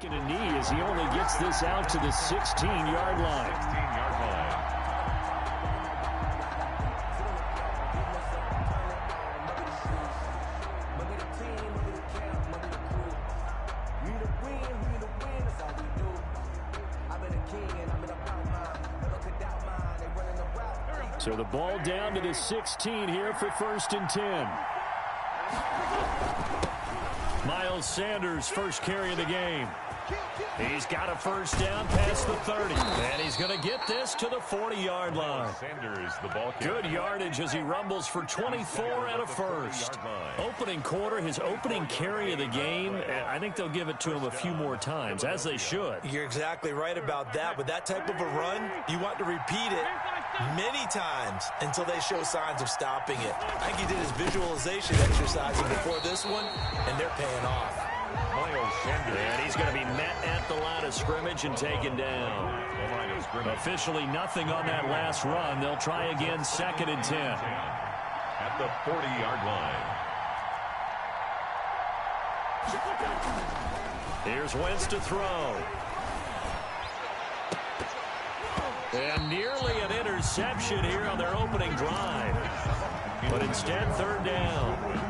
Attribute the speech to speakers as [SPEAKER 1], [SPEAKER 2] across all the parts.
[SPEAKER 1] A knee as he only gets this out to the 16-yard line.
[SPEAKER 2] 16-yard line.
[SPEAKER 1] So the ball down to the 16 here for 1st and 10. Miles Sanders, first carry of the game. He's got a first down past the 30. And he's going to get this to the 40-yard line.
[SPEAKER 2] Sanders, the ball
[SPEAKER 1] Good yardage as he rumbles for 24 and a first. Opening quarter, his opening carry of the game. I think they'll give it to him a few more times, as they should.
[SPEAKER 3] You're exactly right about that. With that type of a run, you want to repeat it many times until they show signs of stopping it. I think he did his visualization exercising before this one, and they're paying off.
[SPEAKER 2] Miles Sanders.
[SPEAKER 1] And he's going to be met at the line of scrimmage and taken down. Officially nothing on that last run. They'll try again 2nd and 10.
[SPEAKER 2] At the 40-yard line.
[SPEAKER 1] Here's Wentz to throw. And nearly an interception here on their opening drive. But instead, 3rd down.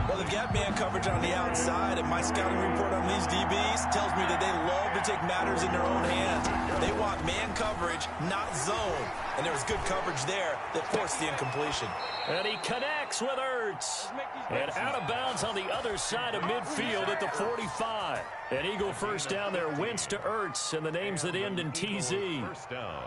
[SPEAKER 3] Well, the gap man coverage on the outside, and my scouting report on these DBs tells me that they love to take matters in their own hands. They want man coverage, not zone. And there was good coverage there that forced the incompletion.
[SPEAKER 1] And he connects with Ertz. And out of bounds on the other side of midfield at the 45. An Eagle first down there, Wentz to Ertz, and the names that end in TZ.
[SPEAKER 2] First down.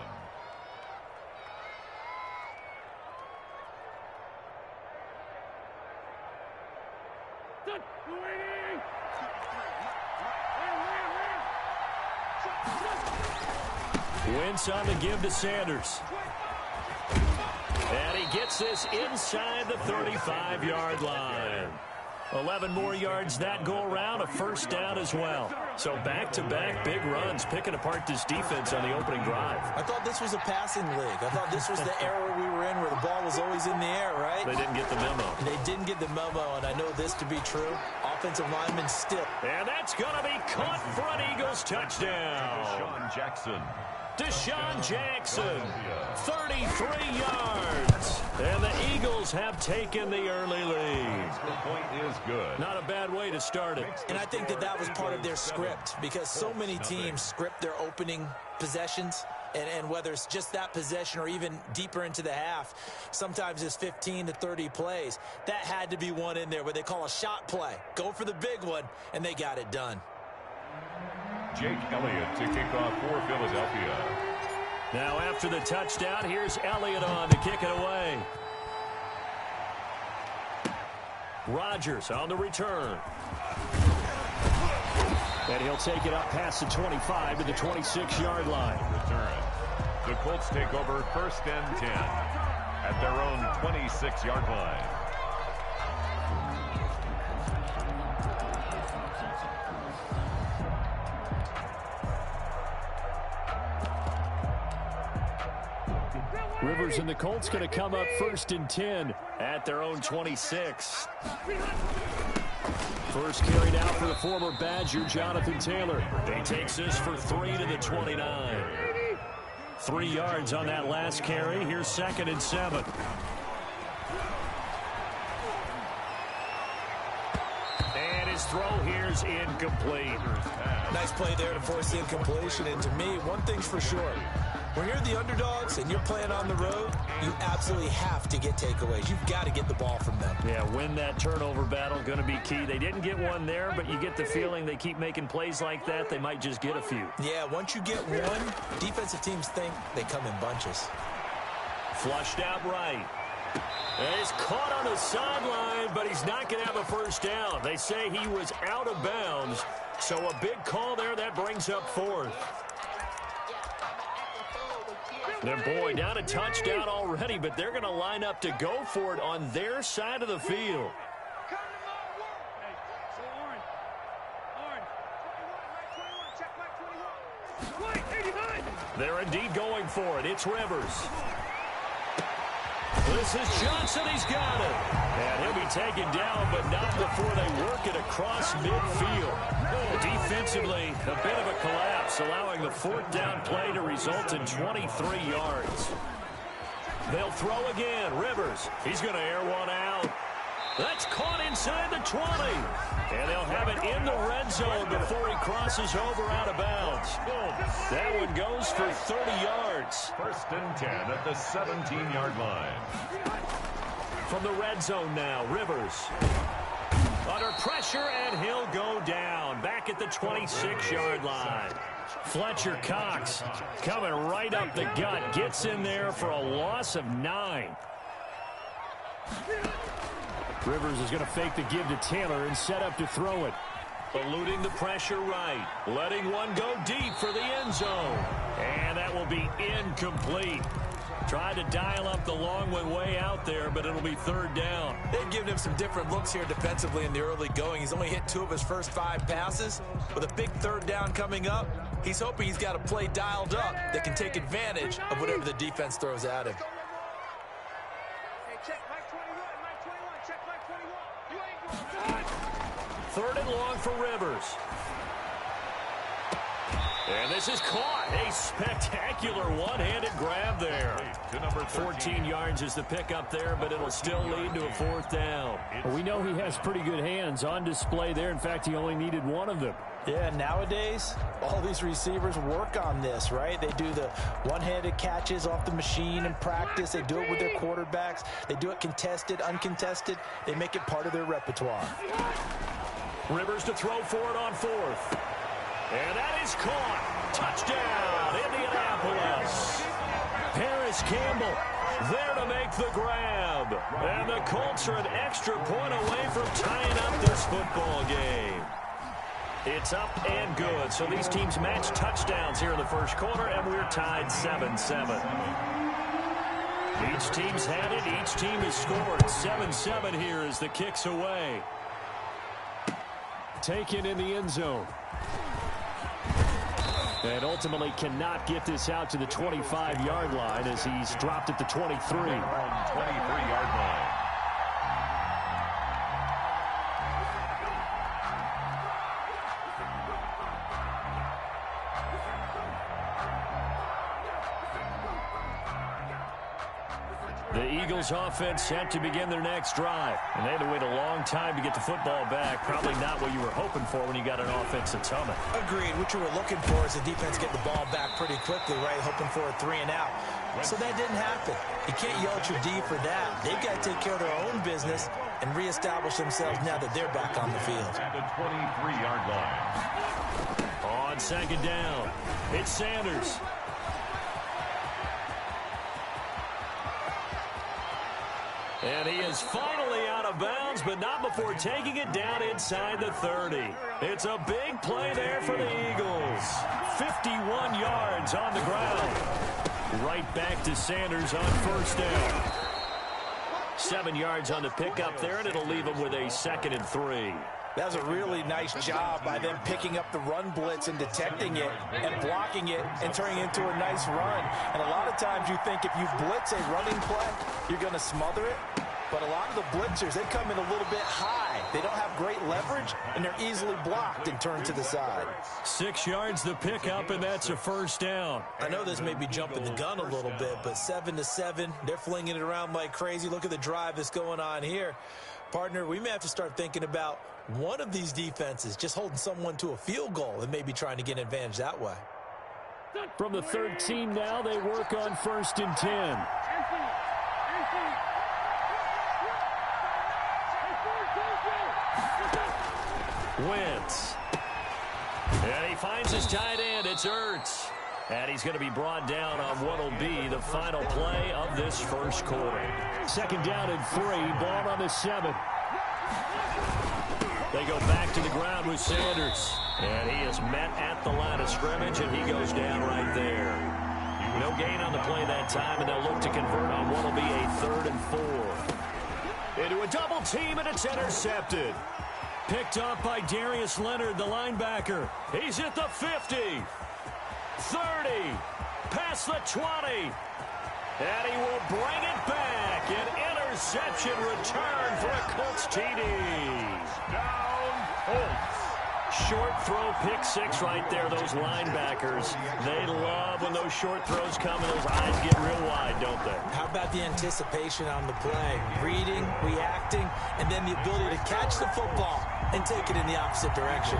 [SPEAKER 1] Wentz on the give to Sanders. And he gets this inside the 35-yard line. 11 more yards that go around, a first down as well. So back-to-back big runs, picking apart this defense on the opening drive.
[SPEAKER 3] I thought this was a passing league. I thought this was the era we were in where the ball was always in the air, right?
[SPEAKER 1] They didn't get the memo.
[SPEAKER 3] They didn't get the memo, and I know this to be true. Offensive lineman still.
[SPEAKER 1] And that's going to be caught for an Eagles touchdown.
[SPEAKER 2] Deshaun Jackson.
[SPEAKER 1] Deshaun Jackson, 33 yards. And the Eagles have taken the early lead.
[SPEAKER 2] The point is good.
[SPEAKER 1] Not a bad way to start it.
[SPEAKER 3] And I think that was part of their script, because so many teams script their opening possessions. And whether it's just that possession or even deeper into the half, sometimes it's 15 to 30 plays. That had to be one in there where they call a shot play. Go for the big one, and they got it done.
[SPEAKER 2] Jake Elliott to kick off for Philadelphia.
[SPEAKER 1] Now after the touchdown, here's Elliott on to kick it away. Rodgers on the return. And he'll take it up past the 25 to the 26-yard line.
[SPEAKER 2] Return. The Colts take over 1st and 10 at their own 26-yard line.
[SPEAKER 1] Rivers and the Colts going to come up 1st and 10 at their own 26. First carried out for the former Badger, Jonathan Taylor. He takes this for 3 to the 29. 3 yards on that last carry. Here's 2nd and 7. And his throw here's incomplete.
[SPEAKER 3] Nice play there to force the incompletion. And to me, one thing's for sure. When you're the underdogs and you're playing on the road, you absolutely have to get takeaways. You've got to get the ball from them.
[SPEAKER 1] Yeah, win that turnover battle, going to be key. They didn't get one there, but you get the feeling they keep making plays like that, they might just get a few.
[SPEAKER 3] Yeah, once you get one, defensive teams think they come in bunches.
[SPEAKER 1] Flushed out right. And he's caught on the sideline, but he's not going to have a first down. They say he was out of bounds, so a big call there that brings up 4th. And boy, down a touchdown already, but they're going to line up to go for it on their side of the field. They're indeed going for it. It's Rivers. This is Johnson. He's got it. And he'll be taken down, but not before they work it across midfield. Defensively, a bit of a collapse, allowing the fourth down play to result in 23 yards. They'll throw again. Rivers, he's going to air one out. That's caught inside the 20. And they'll have it in the red zone before he crosses over out of bounds. That one goes for 30 yards.
[SPEAKER 2] 1st and 10 at the 17-yard line.
[SPEAKER 1] From the red zone now, Rivers. Under pressure, and he'll go down. Back at the 26-yard line. Fletcher Cox coming right up the gut. Gets in there for a loss of 9. Rivers is going to fake the give to Taylor and set up to throw it. Eluding the pressure right. Letting one go deep for the end zone. And that will be incomplete. Tried to dial up the long one way out there, but it'll be 3rd down.
[SPEAKER 3] They've given him some different looks here defensively in the early going. He's only hit 2 of his first 5 passes. With a big 3rd down coming up, he's hoping he's got a play dialed up that can take advantage of whatever the defense throws at him.
[SPEAKER 1] Third and long for Rivers. And this is caught. A spectacular one-handed grab there. 14 yards is the pickup there, but it'll still lead to a 4th down.
[SPEAKER 4] Well, we know he has pretty good hands on display there. In fact, he only needed one of them.
[SPEAKER 3] Yeah, nowadays, all these receivers work on this, right? They do the one-handed catches off the machine in practice. They do it with their quarterbacks. They do it contested, uncontested. They make it part of their repertoire.
[SPEAKER 1] Rivers to throw for it on 4th. And that is caught. Touchdown, Indianapolis. Paris Campbell there to make the grab. And the Colts are an extra point away from tying up this football game. It's up and good. So these teams match touchdowns here in the first quarter, and we're tied 7-7. Each team's had it. Each team has scored. 7-7 here as the kick's away.
[SPEAKER 4] Taken in the end zone. And ultimately cannot get this out to the 25-yard line as he's dropped at the 23.
[SPEAKER 2] 23-yard line.
[SPEAKER 1] The Eagles offense set to begin their next drive. And they had to wait a long time to get the football back. Probably not what you were hoping for when you got an offense that's humming.
[SPEAKER 3] Agreed. What you were looking for is the defense get the ball back pretty quickly, right? Hoping for a 3 and out. So that didn't happen. You can't yell at your D for that. They've got to take care of their own business and reestablish themselves now that they're back on the field.
[SPEAKER 2] At the 23-yard line.
[SPEAKER 1] On 2nd down, it's Sanders. And he is finally out of bounds, but not before taking it down inside the 30. It's a big play there for the Eagles. 51 yards on the ground. Right back to Sanders on 1st down. 7 yards on the pickup there, and it'll leave him with a 2nd and 3.
[SPEAKER 3] That was a really nice job by them picking up the run blitz and detecting it and blocking it and turning it into a nice run. And a lot of times you think if you blitz a running play, you're going to smother it. But a lot of the blitzers, they come in a little bit high. They don't have great leverage, and they're easily blocked and turned to the side.
[SPEAKER 1] 6 yards the pickup, and that's a 1st down.
[SPEAKER 3] I know this may be jumping the gun a little bit, but 7-7, they're flinging it around like crazy. Look at the drive that's going on here. Partner, we may have to start thinking about one of these defenses just holding someone to a field goal and maybe trying to get an advantage that way.
[SPEAKER 4] From the 13 now, they work on 1st and 10.
[SPEAKER 1] Wentz. And he finds his tight end. It's Ertz. And he's going to be brought down on what will be the final play of this first quarter.
[SPEAKER 4] 2nd down and 3. Ball on the 7.
[SPEAKER 1] They go back to the ground with Sanders. And he is met at the line of scrimmage, and he goes down right there. No gain on the play that time, and they'll look to convert on what will be a 3rd and 4. Into a double team, and it's intercepted. Picked up by Darius Leonard, the linebacker. He's at the 50. 30. Past the 20. And he will bring it back. An interception return for a Colts TD.
[SPEAKER 2] Down, Colts.
[SPEAKER 1] Short throw, pick six right there. Those linebackers, they love when those short throws come and those eyes get real wide, don't they?
[SPEAKER 3] How about the anticipation on the play? Reading, reacting, and then the ability to catch the football and take it in the opposite direction.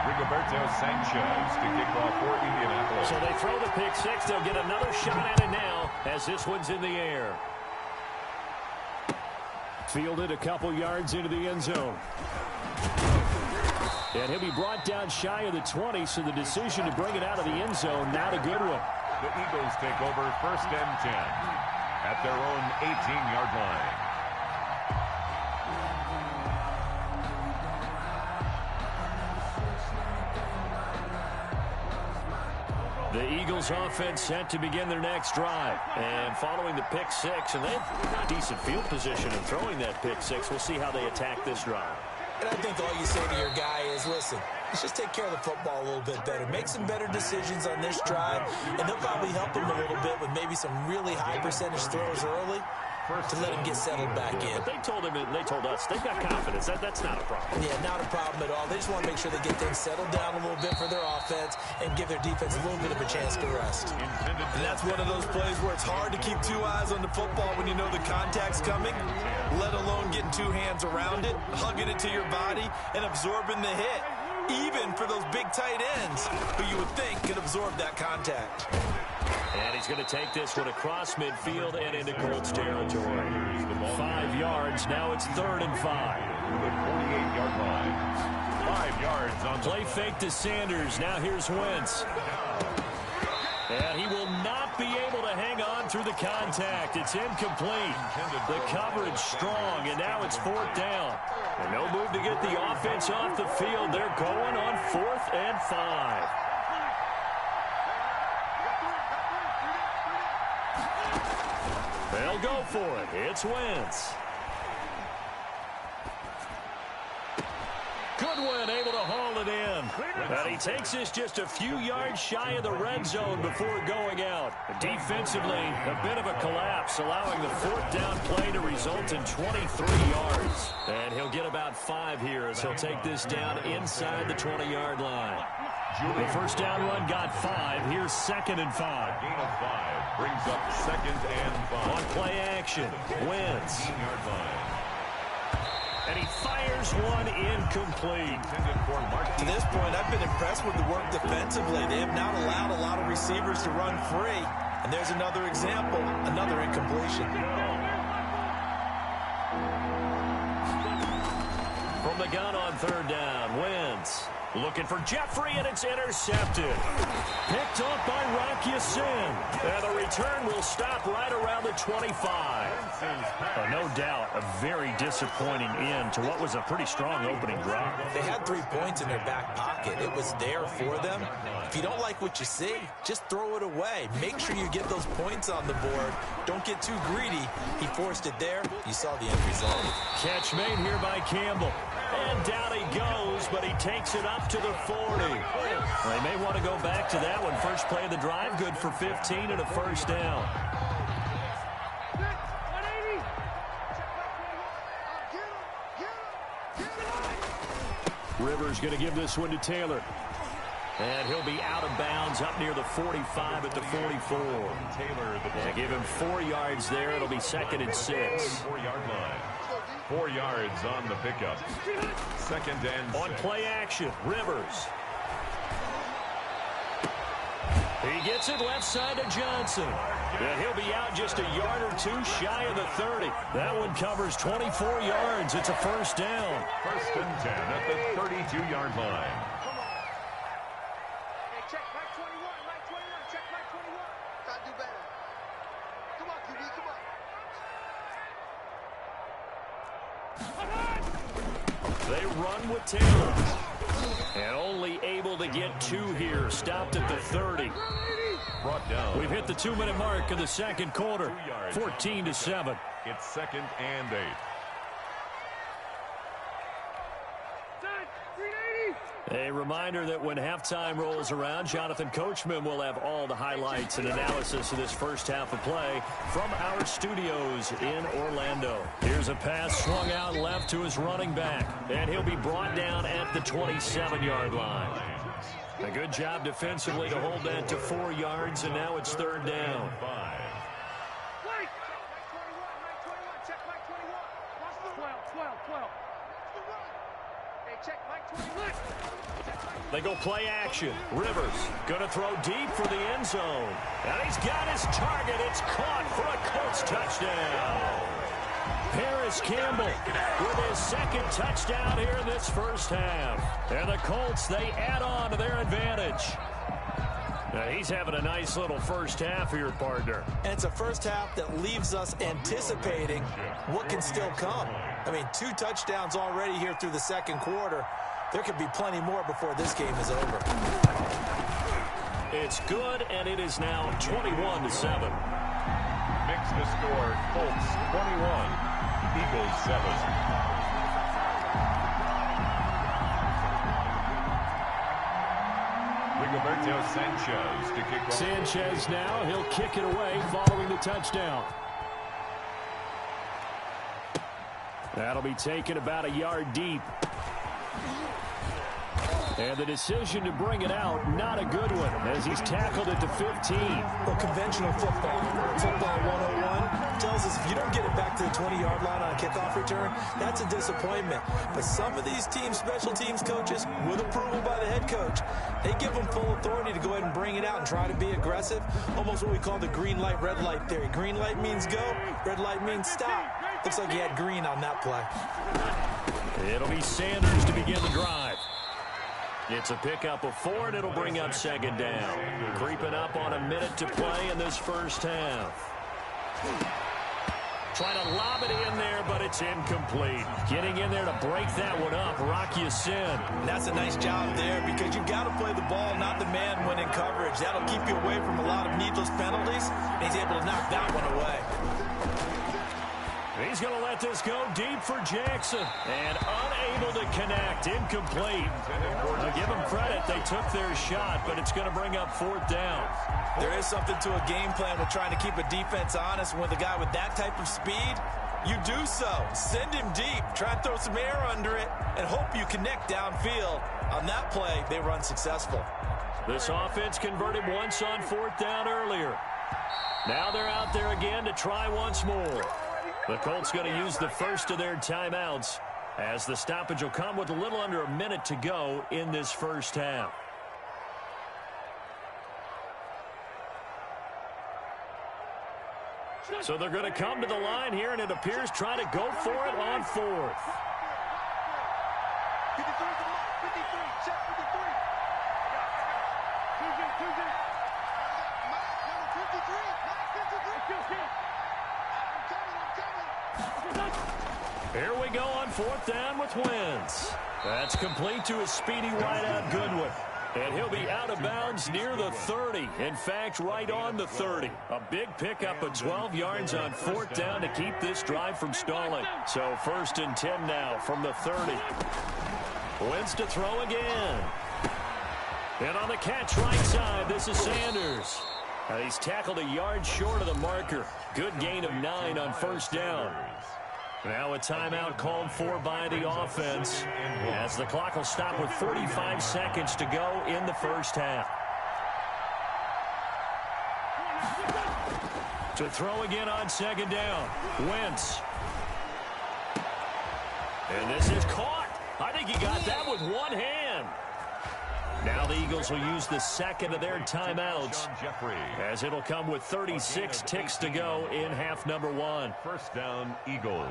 [SPEAKER 2] Rigoberto Sanchez to kick off for Indianapolis.
[SPEAKER 1] So they throw the pick six. They'll get another shot at it now as this one's in the air.
[SPEAKER 4] Fielded a couple yards into the end zone. And he'll be brought down shy of the 20, so the decision to bring it out of the end zone, not a good one.
[SPEAKER 2] The Eagles take over 1st and 10 at their own 18-yard line.
[SPEAKER 1] The Eagles offense set to begin their next drive. And following the pick six, and they've got decent field position in throwing that pick six. We'll see how they attack this drive.
[SPEAKER 3] And I think all you say to your guy is, listen, let's just take care of the football a little bit better. Make some better decisions on this drive, and they'll probably help him a little bit with maybe some really high percentage throws early to let him get settled back in.
[SPEAKER 1] But they told him, and they told us, they've got confidence. That's not a problem.
[SPEAKER 3] Yeah, not a problem at all. They just want to make sure they get things settled down a little bit for their offense and give their defense a little bit of a chance to rest.
[SPEAKER 5] And that's one of those plays where it's hard to keep two eyes on the football when you know the contact's coming, let alone getting two hands around it, hugging it to your body, and absorbing the hit, even for those big tight ends who you would think could absorb that contact.
[SPEAKER 1] And he's going to take this one across midfield and into Colts territory. 5 yards. Now it's 3rd and 5.
[SPEAKER 2] The 48-yard line. 5 yards on
[SPEAKER 1] play fake to Sanders. Now here's Wentz. And he will not be able to hang on through the contact. It's incomplete. The coverage strong, and now it's 4th down. And no move to get the offense off the field. They're going on 4th and 5. They'll go for it. It's Wentz. Goodwin able to haul it in. And he takes this just a few yards shy of the red zone before going out. Defensively, a bit of a collapse, allowing the 4th down play to result in 23 yards. And he'll get about 5 here as he'll take this down inside the 20-yard line. The first down run got 5. Here's 2nd and 5.
[SPEAKER 2] Gain of 5 brings up 2nd and 5.
[SPEAKER 1] On play action, Wentz. And he fires one incomplete.
[SPEAKER 5] To this point, I've been impressed with the work defensively. They have not allowed a lot of receivers to run free. And there's another example, another incompletion.
[SPEAKER 1] From the gun on 3rd down, Wentz. Looking for Jeffrey, and it's intercepted. Picked up by Rocky Sin. And the return will stop right around the 25. No doubt, a very disappointing end to what was a pretty strong opening drive.
[SPEAKER 3] They had 3 points in their back pocket. It was there for them. If you don't like what you see, just throw it away. Make sure you get those points on the board. Don't get too greedy. He forced it there. You saw the end result.
[SPEAKER 1] Catch made here by Campbell. And down he goes, but he takes it up to the 40. They may want to go back to that one. First play of the drive, good for 15 and a first down. Rivers going to give this one to Taylor. And he'll be out of bounds up near the 45 at the 44.
[SPEAKER 2] Taylor,
[SPEAKER 1] and give him 4 yards there. It'll be 2nd and 6.
[SPEAKER 2] 4-yard line. 4 yards on the pickup. 2nd and 6.
[SPEAKER 1] On play action, Rivers. He gets it left side to Johnson. And he'll be out just a yard or 2 shy of the 30. That one covers 24 yards. It's a first down.
[SPEAKER 2] 1st and 10 at the 32-yard line.
[SPEAKER 6] Check Mike 21, Mike 21, check Mike 21. Gotta do better. Come on, QB, come on.
[SPEAKER 1] They run with Taylor. And only able to get 2 here. Stopped at the 30.
[SPEAKER 2] Brought down.
[SPEAKER 1] We've hit the 2-minute mark in the second quarter. 14-7.
[SPEAKER 2] It's 2nd and 8.
[SPEAKER 1] A reminder that when halftime rolls around, Jonathan Coachman will have all the highlights and analysis of this first half of play from our studios in Orlando. Here's a pass swung out left to his running back, and he'll be brought down at the 27-yard line. A good job defensively to hold that to 4 yards, and now it's third down. They go play action. Rivers going to throw deep for the end zone. And he's got his target. It's caught for a Colts touchdown. Paris Campbell with his second touchdown here in this first half. And the Colts, they add on to their advantage. Now he's having a nice little first half here, partner.
[SPEAKER 3] And it's a first half that leaves us anticipating what can still come. I mean, 2 touchdowns already here through the second quarter. There could be plenty more before this game is over.
[SPEAKER 1] It's good, and it is now 21-7.
[SPEAKER 2] Mix the score, Colts 21, Eagles 7. Rigoberto Sanchez to kick off.
[SPEAKER 4] Sanchez now, he'll kick it away following the touchdown. That'll be taken about a yard deep. And the decision to bring it out, not a good one, as he's tackled it to 15.
[SPEAKER 3] Well, conventional football 101, tells us if you don't get it back to the 20-yard line on a kickoff return, that's a disappointment. But some of these teams, special teams coaches, with approval by the head coach, they give them full authority to go ahead and bring it out and try to be aggressive, almost what we call the green light, red light theory. Green light means go, red light means stop. Looks like he had green on that play.
[SPEAKER 1] It'll be Sanders to begin the drive. It's a pickup of 4, and it'll bring up second down. Creeping up on a minute to play in this first half. Trying to lob it in there, but it's incomplete. Getting in there to break that one up, Rocky Sin.
[SPEAKER 3] And that's a nice job there because you've got to play the ball, not the man when in coverage. That'll keep you away from a lot of needless penalties, and he's able to knock that one away.
[SPEAKER 1] He's going to let this go deep for Jackson. And unable to connect. Incomplete. To give them credit, they took their shot, but it's going to bring up fourth down.
[SPEAKER 3] There is something to a game plan with trying to keep a defense honest. With a guy with that type of speed, you do so. Send him deep. Try and throw some air under it and hope you connect downfield. On that play, they were unsuccessful.
[SPEAKER 1] This offense converted once on fourth down earlier. Now they're out there again to try once more. The Colts going to use the first of their timeouts as the stoppage will come with a little under a minute to go in this first half. So they're going to come to the line here, and it appears try to go for it on fourth.
[SPEAKER 6] 53, check 53.
[SPEAKER 1] Here we go on fourth down with Wentz. That's complete to his speedy wideout Goodwin. And he'll be out of bounds near the 30. In fact, right on the 30. A big pickup of 12 yards on fourth down to keep this drive from stalling. So first and 10 now from the 30. Wentz to throw again. And on the catch right side, this is Sanders. And he's tackled a yard short of the marker. Good gain of 9 on first down. Now a timeout called for by the offense as the clock will stop with 45 seconds to go in the first half. To throw again on second down, Wentz. And this is caught. I think he got that with one hand. Now the Eagles will use the second of their timeouts as it'll come with 36 ticks to go in half number 1.
[SPEAKER 2] First down, Eagles.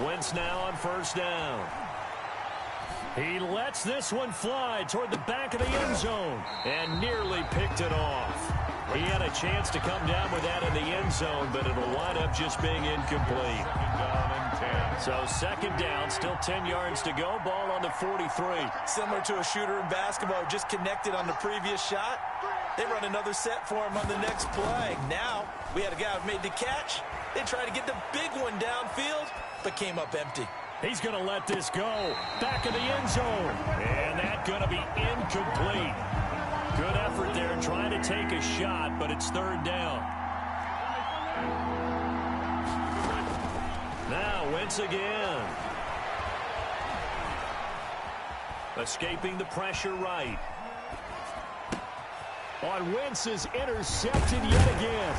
[SPEAKER 1] Wentz now on first down. He lets this one fly toward the back of the end zone and nearly picked it off. He had a chance to come down with that in the end zone, but it'll wind up just being incomplete. So second down, still 10 yards to go. Ball on the 43.
[SPEAKER 3] Similar to a shooter in basketball, just connected on the previous shot. They run another set for him on the next play. Now, we had a guy who made the catch. They tried to get the big one downfield, but came up empty.
[SPEAKER 1] He's going to let this go. Back in the end zone. And that's going to be incomplete. Good effort there trying to take a shot, but it's third down. Now Wentz again. Escaping the pressure right.
[SPEAKER 4] On Wentz is intercepted yet again.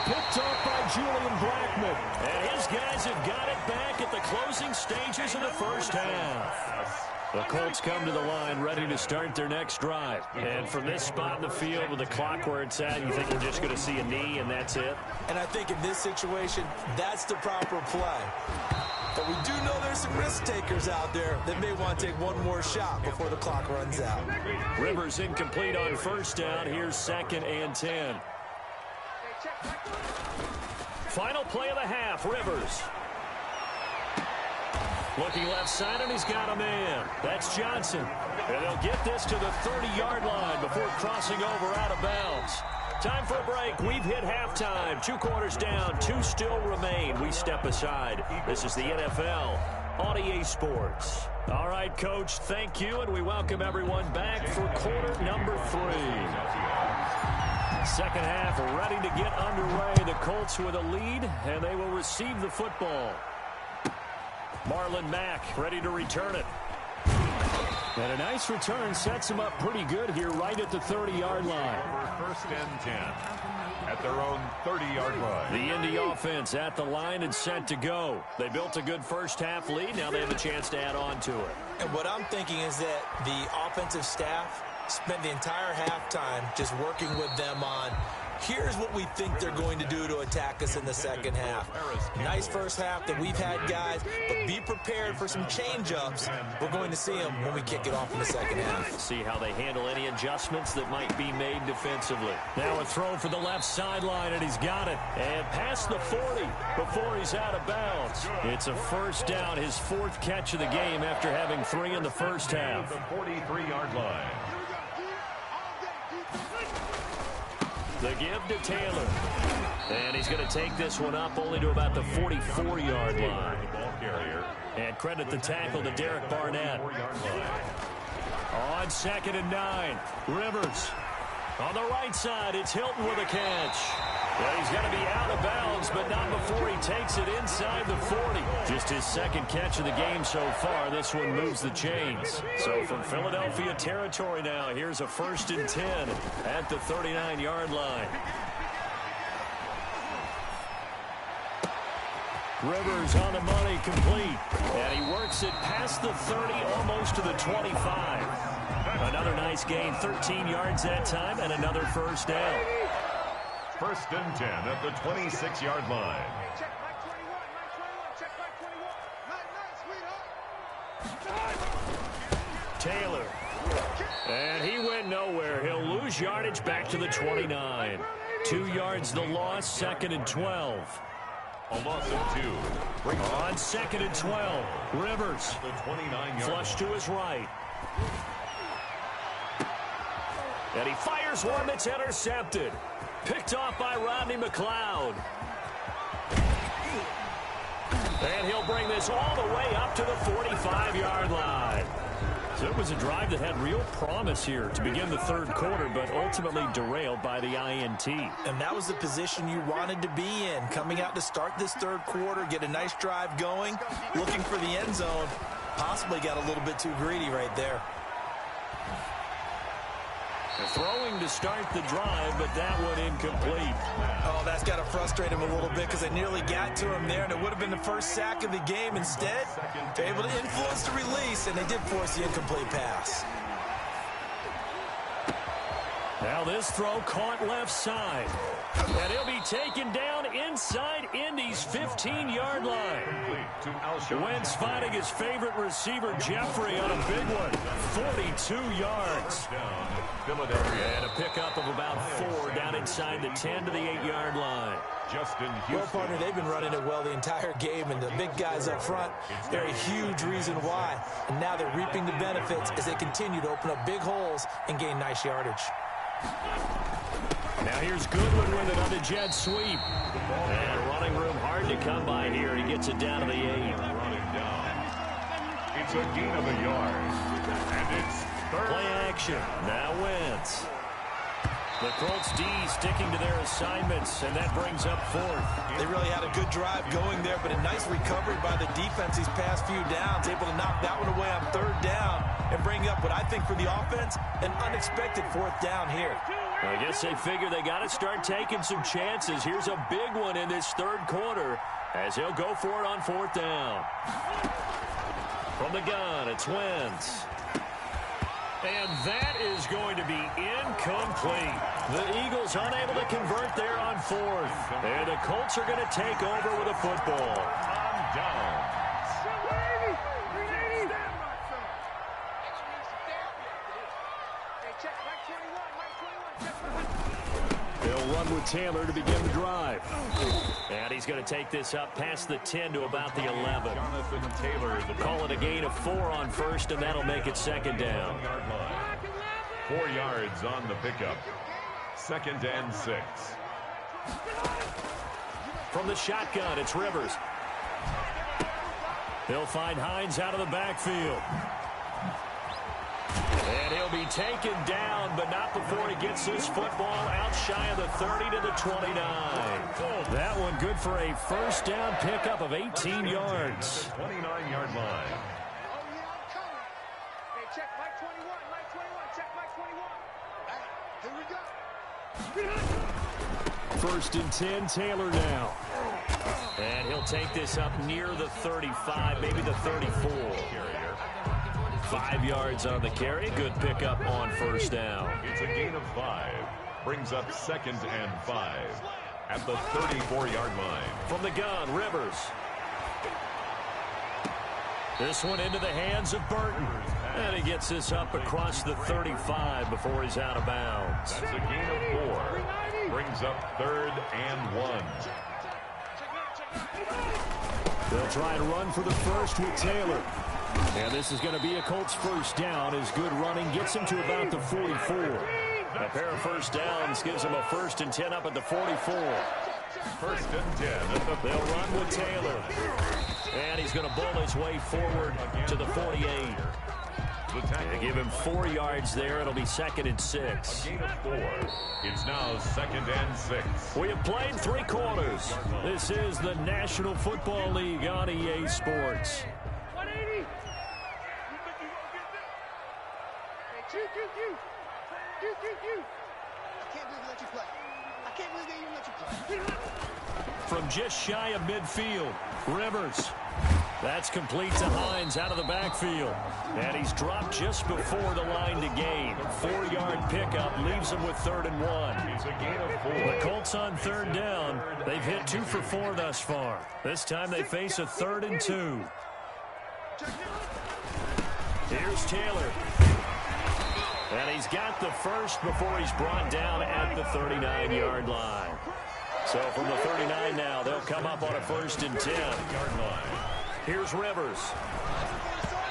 [SPEAKER 4] Picked off by Julian Blackmon.
[SPEAKER 1] And his guys have got it back at the closing stages of the first half. The Colts come to the line ready to start their next drive. And from this spot in the field with the clock where it's at, you think we're just going to see a knee and that's it?
[SPEAKER 3] And I think in this situation, that's the proper play. But we do know there's some risk takers out there that may want to take one more shot before the clock runs out.
[SPEAKER 1] Rivers incomplete on first down. Here's 2nd and 10. Final play of the half, Rivers. Looking left side, and he's got a man. That's Johnson. And they'll get this to the 30-yard line before crossing over out of bounds. Time for a break. We've hit halftime. 2 quarters down. 2 still remain. We step aside. This is the NFL on EA Sports. All right, Coach, thank you, and we welcome everyone back for quarter number 3. Second half ready to get underway. The Colts with a lead, and they will receive the football. Marlon Mack ready to return it.
[SPEAKER 4] And a nice return sets him up pretty good here right at the 30-yard line.
[SPEAKER 2] First and 10 at their own 30-yard line.
[SPEAKER 1] The Indy offense at the line and set to go. They built a good first half lead. Now they have a chance to add on to it.
[SPEAKER 3] And what I'm thinking is that the offensive staff spent the entire halftime just working with them on, here's what we think they're going to do to attack us in the second half. Nice first half that we've had, guys, but be prepared for some change-ups. We're going to see them when we kick it off in the second half.
[SPEAKER 1] See how they handle any adjustments that might be made defensively. Now a throw for the left sideline, and he's got it. And past the 40 before he's out of bounds. It's a first down, his 4th catch of the game after having 3 in the first half.
[SPEAKER 2] The 43-yard line.
[SPEAKER 1] The give to Taylor. And he's going to take this one up only to about the 44-yard line. And credit the tackle to Derek Barnett. On 2nd and 9. Rivers. On the right side, it's Hilton with a catch. Well, he's got to be out of bounds, but not before he takes it inside the 40. Just his 2nd catch of the game so far. This one moves the chains. So from Philadelphia territory now, here's a 1st and 10 at the 39-yard line. Rivers on the money, complete. And he works it past the 30, almost to the 25. Another nice gain, 13 yards that time, and another first down.
[SPEAKER 2] 1st and 10 at the 26-yard line.
[SPEAKER 6] Check back 21, check back 21.
[SPEAKER 1] Taylor. And he went nowhere. He'll lose yardage back to the 29. 2 yards the loss, 2nd and 12.
[SPEAKER 2] A loss of 2.
[SPEAKER 1] On 2nd and 12. Rivers.
[SPEAKER 2] The 29-yard
[SPEAKER 1] Flush to his right. And he fires one that's intercepted. Picked off by Rodney McLeod. And he'll bring this all the way up to the 45-yard line. So it was a drive that had real promise here to begin the 3rd quarter, but ultimately derailed by the INT.
[SPEAKER 3] And that was the position you wanted to be in, coming out to start this 3rd quarter, get a nice drive going, looking for the end zone. Possibly got a little bit too greedy right there.
[SPEAKER 1] Throwing to start the drive, but that one incomplete.
[SPEAKER 3] Oh, that's got to frustrate him a little bit because they nearly got to him there, and it would have been the first sack of the game. Instead, they're able to influence the release, and they did force the incomplete pass.
[SPEAKER 1] Now this throw caught left side. And he'll be taken down inside Indy's 15-yard line. Wentz finding his favorite receiver, Jeffrey, on a big one. 42 yards. And a pickup of about 4 down inside the 10 to the 8-yard line.
[SPEAKER 3] Well, partner, they've been running it well the entire game, and the big guys up front, they're a huge reason why. And now they're reaping the benefits as they continue to open up big holes and gain nice yardage.
[SPEAKER 1] Now here's Goodwin with it on the jet sweep. And running room hard to come by here. He gets it down to the 8.
[SPEAKER 2] It's a gain of a yard. And it's third.
[SPEAKER 1] Play action. Now Wentz. The Colts D sticking to their assignments, and that brings up 4th.
[SPEAKER 5] They really had a good drive going there, but a nice recovery by the defense these past few downs, able to knock that one away on 3rd down and bring up what I think for the offense, an unexpected 4th down here.
[SPEAKER 1] I guess they figure they got to start taking some chances. Here's a big one in this 3rd quarter as he'll go for it on 4th down. From the gun, it's Wentz. And that is going to be incomplete. The Eagles unable to convert there on 4th. And the Colts are going to take over with a football.
[SPEAKER 2] On down.
[SPEAKER 1] They'll run with Taylor to begin the drive. And he's going to take this up past the 10 to about the 11.
[SPEAKER 2] Jonathan Taylor.
[SPEAKER 1] Call it a gain of 4 on 1st, and that'll make it 2nd down.
[SPEAKER 2] 4 yards on the pickup. 2nd and 6.
[SPEAKER 1] From the shotgun, it's Rivers. He'll find Hines out of the backfield. And he'll be taken down, but not before he gets this football out shy of the 30 to the 29. That one good for a 1st down pickup of 18 yards.
[SPEAKER 2] 29-yard line.
[SPEAKER 6] Hey, check Mike 21, Mike 21, check Mike 21. Hey, here we go.
[SPEAKER 1] 1st and 10, Taylor now. And he'll take this up near the 35, maybe the 34. 5 yards on the carry. Good pickup on 1st down.
[SPEAKER 2] It's a gain of 5. Brings up 2nd and 5 at the 34-yard line.
[SPEAKER 1] From the gun, Rivers. This one into the hands of Burton. And he gets this up across the 35 before he's out of bounds.
[SPEAKER 2] That's a gain of 4. Brings up 3rd and 1.
[SPEAKER 1] They'll try and run for the 1st with Taylor. And this is going to be a Colts 1st down as good running gets him to about the 44. A pair of 1st downs gives him a 1st and 10 up at the 44.
[SPEAKER 2] 1st and 10 at the
[SPEAKER 1] They'll run with Taylor. And he's going to bull his way forward to the 48. They give him 4 yards there. It'll be 2nd and 6.
[SPEAKER 2] A gain of 4. It's now 2nd and 6.
[SPEAKER 1] We have played 3 quarters. This is the National Football League on EA Sports. From just shy of midfield, Rivers. That's complete to Hines out of the backfield. And he's dropped just before the line to gain. 4-yard pickup leaves him with 3rd and 1.
[SPEAKER 2] It's a gain of 4.
[SPEAKER 1] The Colts on 3rd down. They've hit 2 for 4 thus far. This time they face a 3rd and 2. Here's Taylor. And he's got the 1st before he's brought down at the 39-yard line. So from the 39 now, they'll come up on a 1st and 10. Here's Rivers.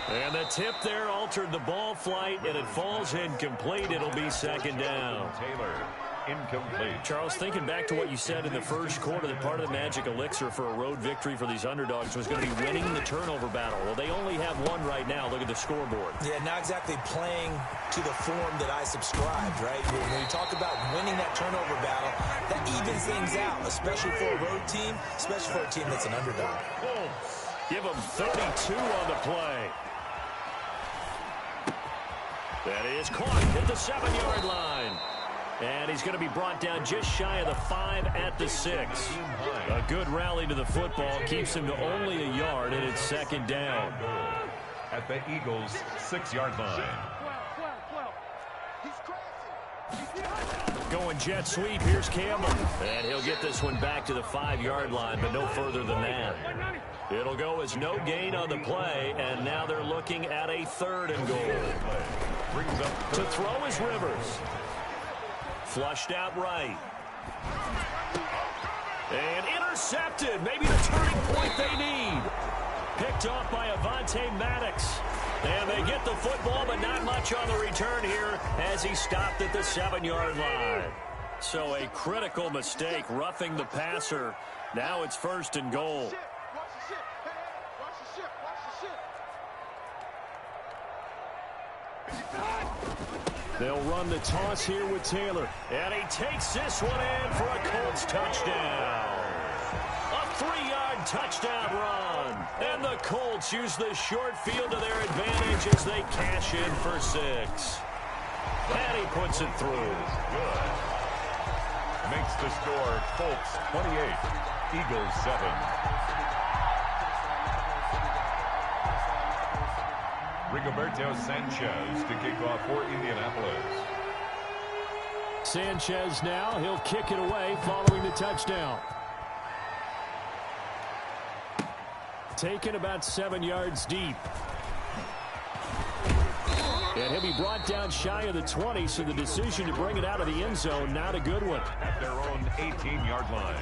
[SPEAKER 1] And the tip there altered the ball flight, and it falls incomplete. It'll be 2nd down.
[SPEAKER 2] Taylor, incomplete.
[SPEAKER 1] Charles, thinking back to what you said in the 1st quarter, that part of the magic elixir for a road victory for these underdogs was going to be winning the turnover battle. Well, they only have 1 right now. Look at the scoreboard.
[SPEAKER 3] Yeah, not exactly playing to the form that I subscribed, right? When you talk about winning that turnover battle, that evens things out, especially for a road team, especially for a team that's an underdog.
[SPEAKER 1] Give them 32 on the play. That is caught at the 7-yard line. And he's going to be brought down just shy of the 5 at the 6. A good rally to the football keeps him to only a yard, and it's 2nd down.
[SPEAKER 2] At the Eagles' 6-yard line.
[SPEAKER 6] He's crazy.
[SPEAKER 1] Going jet sweep. Here's Campbell. And he'll get this one back to the 5-yard line, but no further than that. It'll go as no gain on the play, and now they're looking at a 3rd and goal. To throw is Rivers. Flushed out right. And intercepted. Maybe the turning point they need. Picked off by Avonte Maddox. And they get the football, but not much on the return here as he stopped at the 7-yard line. So a critical mistake, roughing the passer. Now it's 1st and goal. They'll run the toss here with Taylor. And he takes this one in for a Colts touchdown. A 3-yard touchdown run. And the Colts use the short field to their advantage as they cash in for 6. And he puts it through.
[SPEAKER 2] Good. Makes the score Colts 28, Eagles 7. Rigoberto Sanchez to kick off for Indianapolis.
[SPEAKER 4] Sanchez now. He'll kick it away following the touchdown. Taken about 7 yards deep. And he'll be brought down shy of the 20, so the decision to bring it out of the end zone, not a good one.
[SPEAKER 2] At their own 18-yard line.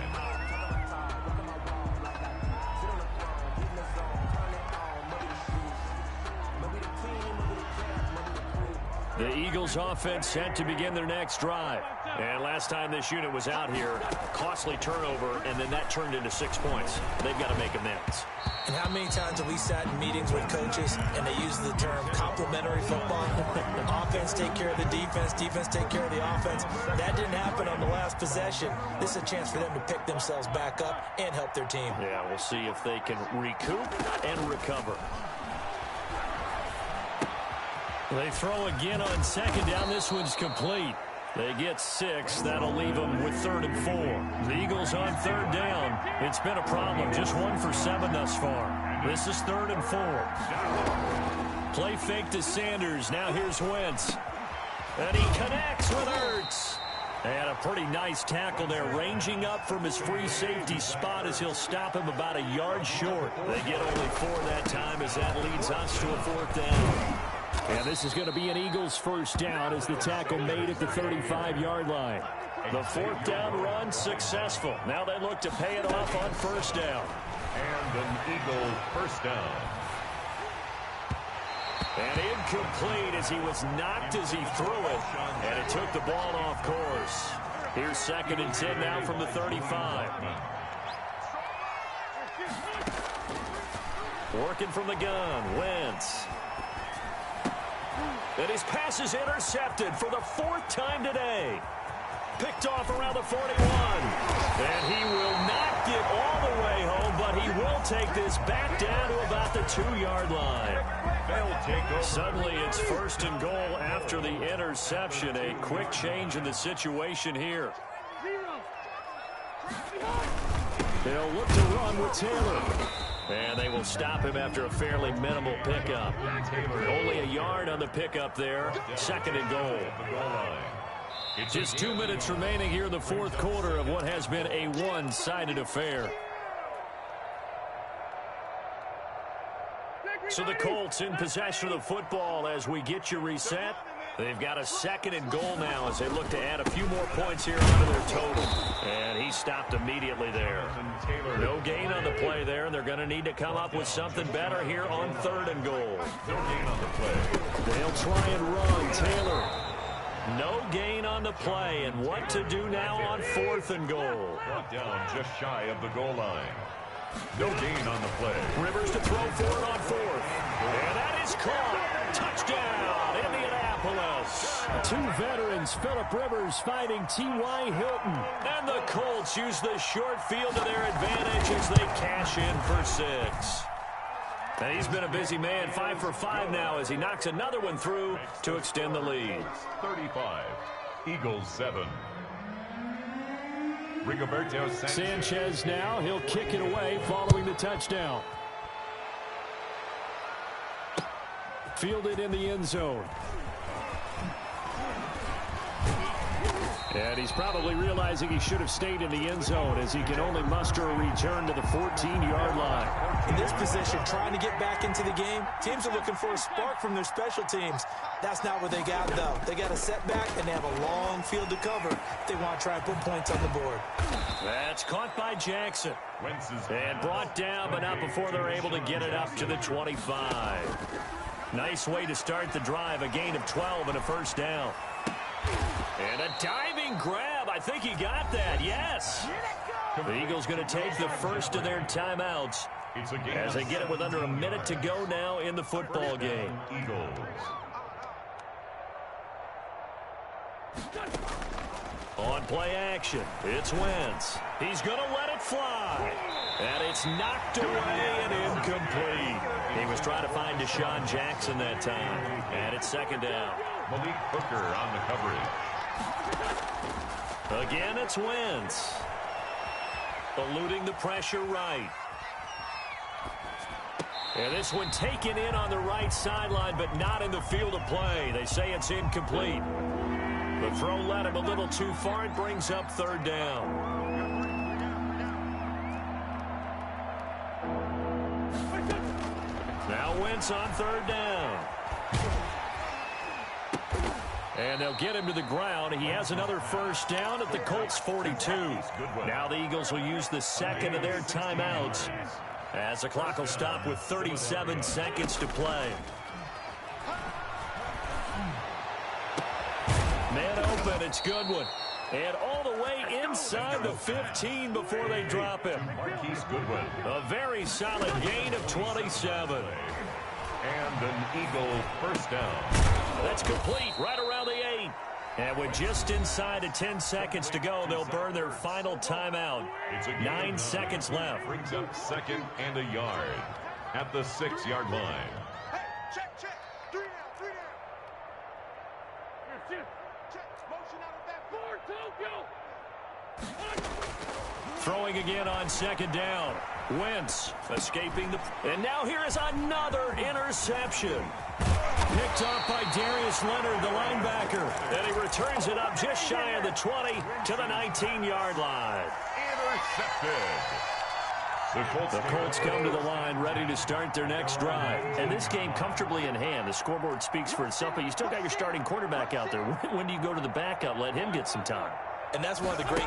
[SPEAKER 1] The Eagles offense set to begin their next drive. And last time this unit was out here, a costly turnover, and then that turned into 6 points. They've got to make amends.
[SPEAKER 3] And how many times have we sat in meetings with coaches and they use the term complementary football? Offense take care of the defense, defense take care of the offense. That didn't happen on the last possession. This is a chance for them to pick themselves back up and help their team.
[SPEAKER 1] Yeah, we'll see if they can recoup and recover. They throw again on 2nd down. This one's complete. They get 6. That'll leave them with 3rd and 4. The Eagles on 3rd down. It's been a problem. Just 1 for 7 thus far. This is 3rd and 4. Play fake to Sanders. Now here's Wentz. And he connects with Ertz. And a pretty nice tackle there, ranging up from his free safety spot as he'll stop him about a yard short. They get only 4 that time as that leads us to a 4th down. And this is going to be an Eagles 1st down as the tackle made at the 35-yard line. The 4th down run successful. Now they look to pay it off on 1st down.
[SPEAKER 2] And an Eagle 1st down.
[SPEAKER 1] And incomplete as he was knocked as he threw it. And it took the ball off course. Here's 2nd and 10 now from the 35. Working from the gun, Wentz. And his pass is intercepted for the 4th time today. Picked off around the 41. And he will not get all the way home, but he will take this back down to about the 2-yard line. Suddenly it's 1st and goal after the interception. A quick change in the situation here. They'll look to run with Taylor. And they will stop him after a fairly minimal pickup. Only a yard on the pickup there. 2nd and goal. Just 2 minutes remaining here in the 4th quarter of what has been a one-sided affair. So the Colts in possession of the football as we get you reset. They've got a 2nd and goal now as they look to add a few more points here onto their total. And he stopped immediately there. No gain on the play there, and they're going to need to come up with something better here on 3rd and goal.
[SPEAKER 2] No gain on the play.
[SPEAKER 1] They'll try and run. Taylor. No gain on the play, and what to do now on 4th and goal.
[SPEAKER 2] Brought down just shy of the goal line. No gain on the play.
[SPEAKER 1] Rivers to throw for it on 4th. And that is caught. Touchdown, Indianapolis. 2 veterans, Phillip Rivers fighting T.Y. Hilton. And the Colts use the short field to their advantage as they cash in for 6. And he's been a busy man, 5 for 5 now as he knocks another one through to extend the lead.
[SPEAKER 2] 35, Eagles 7. Rigoberto
[SPEAKER 4] Sanchez now. He'll kick it away following the touchdown. Fielded in the end zone. And he's probably realizing he should have stayed in the end zone as he can only muster a return to the 14-yard line.
[SPEAKER 3] In this position, trying to get back into the game, teams are looking for a spark from their special teams. That's not what they got, though. They got a setback, and they have a long field to cover if they want to try and put points on the board.
[SPEAKER 1] That's caught by Jackson. And brought down, but not before they're able to get it up to the 25. Nice way to start the drive, a gain of 12 and a first down. And a diving grab. I think he got that. Yes. The Eagles going to take the first of their timeouts as they get it with under a minute to go now in the football game. On play action, it's Wentz. He's going to let it fly. And it's knocked away and incomplete. He was trying to find Deshaun Jackson that time. And it's second down.
[SPEAKER 2] Malik Hooker on the coverage.
[SPEAKER 1] Again, it's Wentz. Eluding the pressure right. And this one taken in on the right sideline, but not in the field of play. They say it's incomplete. The throw led him a little too far. It brings up third down. Now Wentz on third down. And they'll get him to the ground. He has another first down at the Colts 42. Now the Eagles will use the second of their timeouts as the clock will stop with 37 seconds to play. Man open, it's Goodwin. And all the way inside the 15 before they drop him.
[SPEAKER 2] Marquise Goodwin.
[SPEAKER 1] A very solid gain of 27.
[SPEAKER 2] And an Eagle first down.
[SPEAKER 1] That's complete right around the 8. And with just inside of 10 seconds to go, they'll burn their final timeout. 9 seconds left.
[SPEAKER 2] Brings up second and a yard at the 6-yard line.
[SPEAKER 6] Hey, check. 3 down. Check. Motion out of that board.
[SPEAKER 1] Throwing again on second down. Wentz escaping the... And now here is another interception. Picked off by Darius Leonard, the linebacker. And he returns it up just shy of the 20 to the 19-yard line.
[SPEAKER 2] Intercepted.
[SPEAKER 1] The Colts come to the line ready to start their next drive. And this game comfortably in hand. The scoreboard speaks for itself, but you still got your starting quarterback out there. When do you go to the backup? Let him get some time.
[SPEAKER 3] And that's one of the great